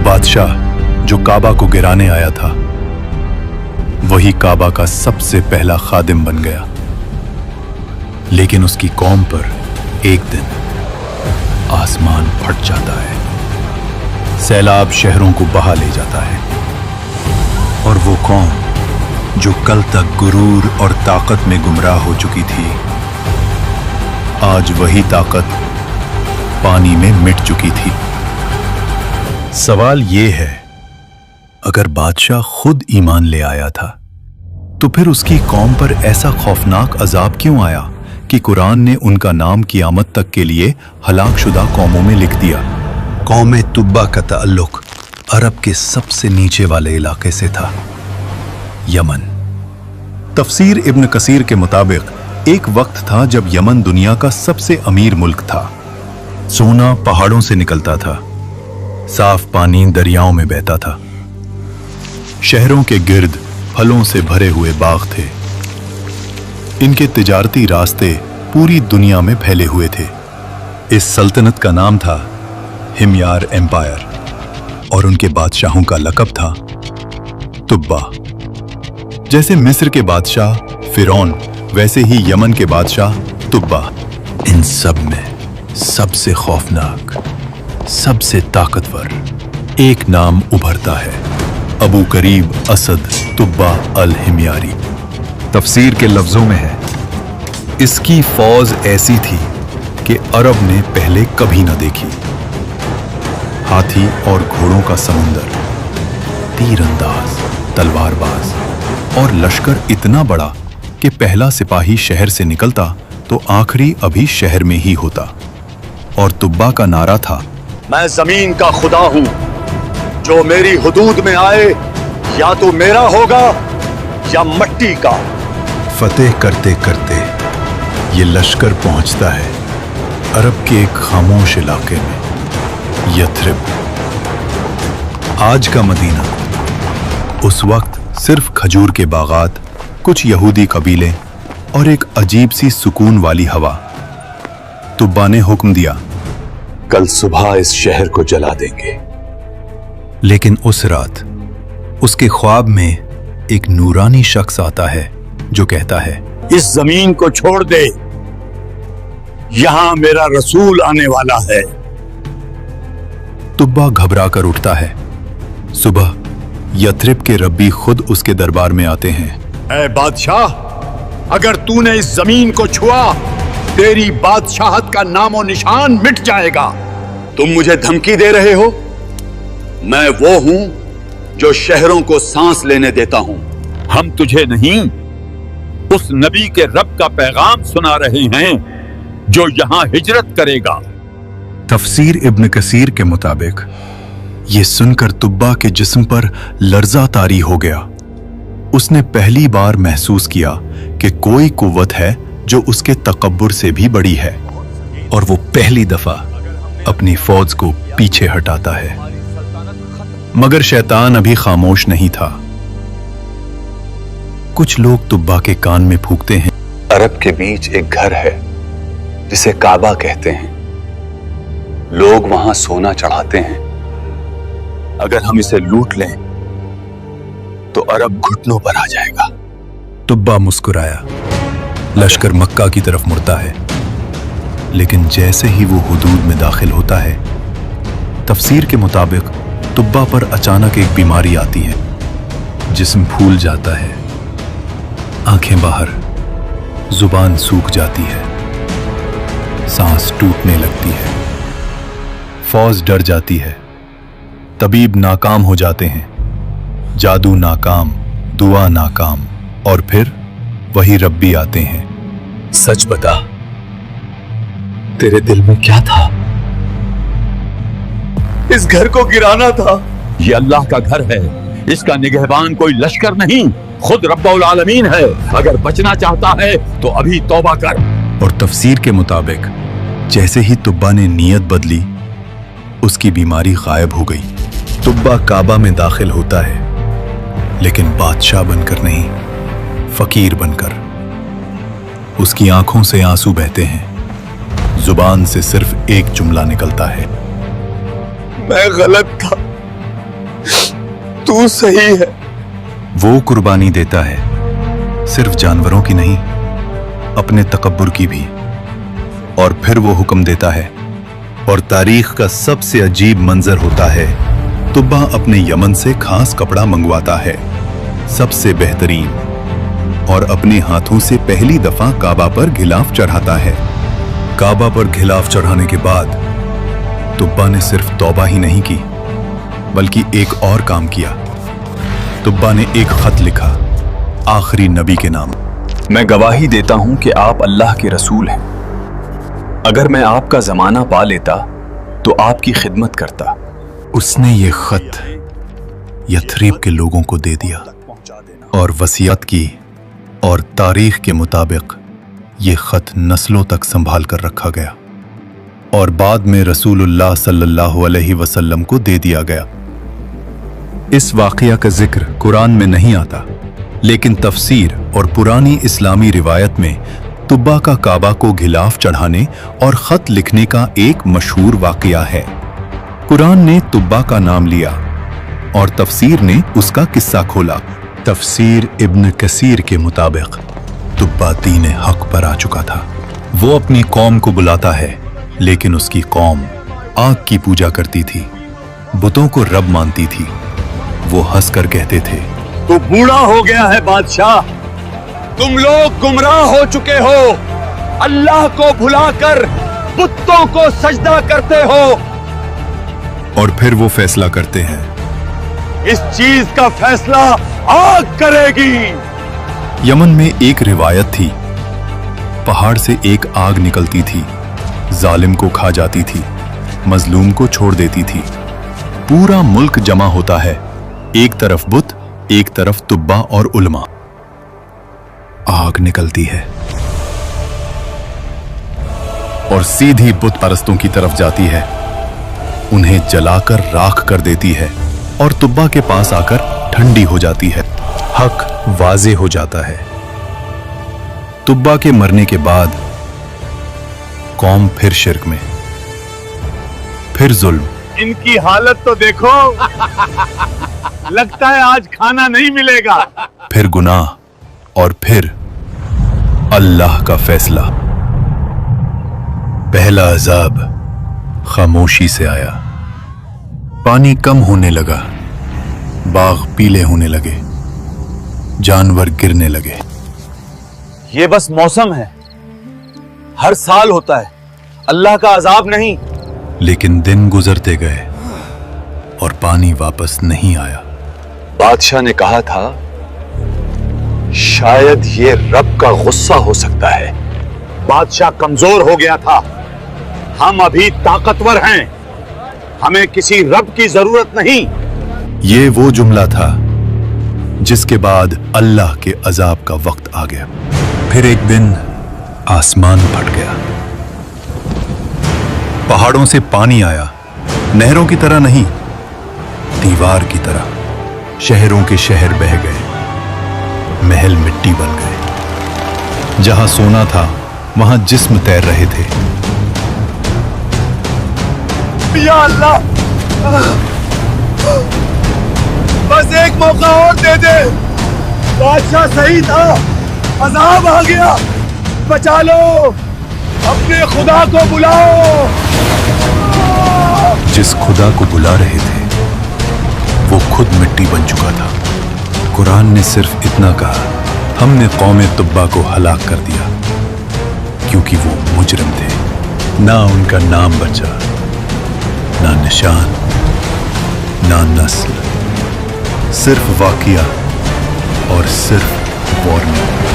बादशाह जो काबा को गिराने आया था, वही काबा का सबसे पहला खादिम बन गया। लेकिन उसकी कौम पर एक दिन आसमान फट जाता है, सैलाब शहरों को बहा ले जाता है, और वो कौम जो कल तक गुरूर और ताकत में गुमराह हो चुकी थी, आज वही ताकत पानी में मिट चुकी थी। सवाल ये है, अगर बादशाह खुद ईमान ले आया था, तो फिर उसकी कौम पर ऐसा खौफनाक अजाब क्यों आया कि कुरान ने उनका नाम क़यामत तक के लिए हलाकशुदा कौमों में लिख दिया। कौम तुब्बा का ताल्लुक अरब के सबसे नीचे वाले इलाके से था, यमन। तफसीर इब्न कसीर के मुताबिक एक वक्त था जब यमन दुनिया का सबसे अमीर मुल्क था। सोना पहाड़ों से निकलता था, साफ पानी दरियाओं में बहता था, शहरों के गिर्द फलों से भरे हुए बाग थे। इनके तिजारती रास्ते पूरी दुनिया में फैले हुए थे। इस सल्तनत का नाम था हिमयार एम्पायर, और उनके बादशाहों का लक़ब था तुब्बा। जैसे मिस्र के बादशाह फिरौन, वैसे ही यमन के बादशाह तुब्बा। इन सब में सबसे खौफनाक, सबसे ताकतवर एक नाम उभरता है, अबू करीब असद तुब्बा अल हिमयारी। तफसीर के लफ्जों में है, इसकी फौज ऐसी थी कि अरब ने पहले कभी न देखी। हाथी और घोड़ों का समुंदर, तीरंदाज, तलवारबाज और लश्कर इतना बड़ा कि पहला सिपाही शहर से निकलता तो आखिरी अभी शहर में ही होता। और तुब्बा का नारा था, मैं जमीन का खुदा हूं, जो मेरी हुदूद में आए या तो मेरा होगा या मिट्टी का। फतेह करते करते ये लश्कर पहुंचता है अरब के एक खामोश इलाके में, यथरिब। आज का मदीना उस वक्त सिर्फ खजूर के बागात, कुछ यहूदी कबीले और एक अजीब सी सुकून वाली हवा। तुब्बा ने हुक्म दिया, कल सुबह इस शहर को जला देंगे। लेकिन उस रात उसके ख्वाब में एक नूरानी शख्स आता है जो कहता है, इस जमीन को छोड़ दे, यहां मेरा रसूल आने वाला है। तुब्बा घबरा कर उठता है। सुबह यथरिब के रब्बी खुद उसके दरबार में आते हैं। ऐ बादशाह, अगर तूने इस जमीन को छुआ, तेरी बादशाहत का नामो निशान मिट जाएगा। तुम मुझे धमकी दे रहे हो? मैं वो हूं जो शहरों को सांस लेने देता हूं। हम तुझे नहीं, उस नबी के रब का पैगाम सुना रहे हैं जो यहां हिजरत करेगा। तफसीर इब्न कसीर के मुताबिक ये सुनकर तुब्बा के जिस्म पर लर्जा तारी हो गया। उसने पहली बार महसूस किया कि कोई कुव्वत है जो उसके तकब्बुर से भी बड़ी है, और वो पहली दफा अपनी फौज को पीछे हटाता है। मगर शैतान अभी खामोश नहीं था। कुछ लोग तुब्बा के कान में फूंकते हैं, अरब के बीच एक घर है जिसे काबा कहते हैं। लोग वहां सोना चढ़ाते हैं। अगर हम इसे लूट लें तो अरब घुटनों पर आ जाएगा। तुब्बा मुस्कुराया। लश्कर मक्का की तरफ मुड़ता है, लेकिन जैसे ही वो हुदूद में दाखिल होता है, तफसीर के मुताबिक तुब्बा पर अचानक एक बीमारी आती है। जिस्म फूल जाता है, आंखें बाहर, जुबान सूख जाती है, सांस टूटने लगती है। फौज डर जाती है, तबीब नाकाम हो जाते हैं, जादू नाकाम, दुआ नाकाम, और फिर वही रब्बी आते हैं। सच बता, तेरे दिल में क्या था? इस घर को गिराना था। ये अल्लाह का घर है, इसका निगहबान कोई लश्कर नहीं, खुद रब्बुल आलमीन है। अगर बचना चाहता है तो अभी तौबा कर। और तफसीर के मुताबिक जैसे ही तुब्बा ने नीयत बदली, उसकी बीमारी गायब हो गई। तुब्बा काबा में दाखिल होता है, लेकिन बादशाह बनकर नहीं, फकीर बनकर। उसकी आंखों से आंसू बहते हैं, जुबान से सिर्फ एक जुमला निकलता है, मैं गलत था, तू सही है। वो कुर्बानी देता है, सिर्फ जानवरों की नहीं, अपने तकब्बुर की भी। और फिर वो हुक्म देता है। और तारीख का सबसे अजीब मंजर होता है, तुब्बा अपने यमन से खास कपड़ा मंगवाता है, सबसे बेहतरीन, और अपने हाथों से पहली दफा काबा पर घिलाफ चढ़ाता है। काबा पर घिलाफ चढ़ाने के बाद तुब्बा ने सिर्फ तौबा ही नहीं की, बल्कि एक और काम किया। तुब्बा ने एक खत लिखा आखिरी नबी के नाम। मैं गवाही देता हूं कि आप अल्लाह के रसूल हैं। अगर मैं आपका जमाना पा लेता तो आपकी खिदमत करता। उसने ये खत यथरीब के लोगों को दे दिया और वसीयत की, और तारीख के मुताबिक ये खत नस्लों तक संभाल कर रखा गया और बाद में रसूलुल्लाह सल्लल्लाहु अलैहि वसल्लम को दे दिया गया। इस वाकया का जिक्र कुरान में नहीं आता, लेकिन तफसीर और पुरानी इस्लामी रिवायत में तुब्बा का काबा को घिलाफ चढ़ाने और खत लिखने का एक मशहूर वाकया है। कुरान ने तुब्बा का नाम लिया और तफसीर ने उसका किस्सा खोला। तफसीर इब्न कसीर के मुताबिक तुब्बा दीन हक पर आ चुका था। वो अपनी कौम को बुलाता है, लेकिन उसकी कौम आग की पूजा करती थी, बुतों को रब मानती थी। वो हंसकर कहते थे, तू बूढ़ा हो गया है बादशाह, तुम लोग गुमराह हो चुके हो, अल्लाह को भुलाकर बुतों को सजदा करते हो। और फिर वो फैसला करते हैं, इस चीज का फैसला आग करेगी। यमन में एक रिवायत थी, पहाड़ से एक आग निकलती थी, जालिम को खा जाती थी, मजलूम को छोड़ देती थी। पूरा मुल्क जमा होता है, एक तरफ बुत, एक तरफ तुब्बा और उलमा। आग निकलती है और सीधी बुत परस्तों की तरफ जाती है, उन्हें जलाकर राख कर देती है और तुब्बा के पास आकर ठंडी हो जाती है। हक वाजे हो जाता है। तुब्बा के मरने के बाद कौम फिर शिर्क में, फिर जुल्म। इनकी हालत तो देखो, लगता है आज खाना नहीं मिलेगा। फिर गुनाह, और फिर अल्लाह का फैसला। पहला अजाब खामोशी से आया। पानी कम होने लगा, बाग पीले होने लगे, जानवर गिरने लगे। ये बस मौसम है, हर साल होता है, अल्लाह का अजाब नहीं। लेकिन दिन गुजरते गए और पानी वापस नहीं आया। बादशाह ने कहा था, शायद ये रब का गुस्सा हो सकता है। बादशाह कमजोर हो गया था, हम अभी ताकतवर हैं, हमें किसी रब की जरूरत नहीं। ये वो जुमला था जिसके बाद अल्लाह के अजाब का वक्त आ गया। फिर एक दिन आसमान फट गया, पहाड़ों से पानी आया, नहरों की तरह नहीं, दीवार की तरह। शहरों के शहर बह गए, महल मिट्टी बन गए। जहां सोना था वहां जिस्म तैर रहे थे। या अल्लाह, बस एक मौका और दे दे। बादशाह सही था, अजाब आ गया, बचा लो, अपने खुदा को बुलाओ। जिस खुदा को बुला रहे थे वो खुद मिट्टी बन चुका था। कुरान ने सिर्फ इतना कहा, हमने कौम तुब्बा को हलाक कर दिया क्योंकि वो मुजरिम थे। ना उनका नाम बचा, ना निशान, ना नस्ल, सिर्फ वाकिया और सिर्फ वार्निंग।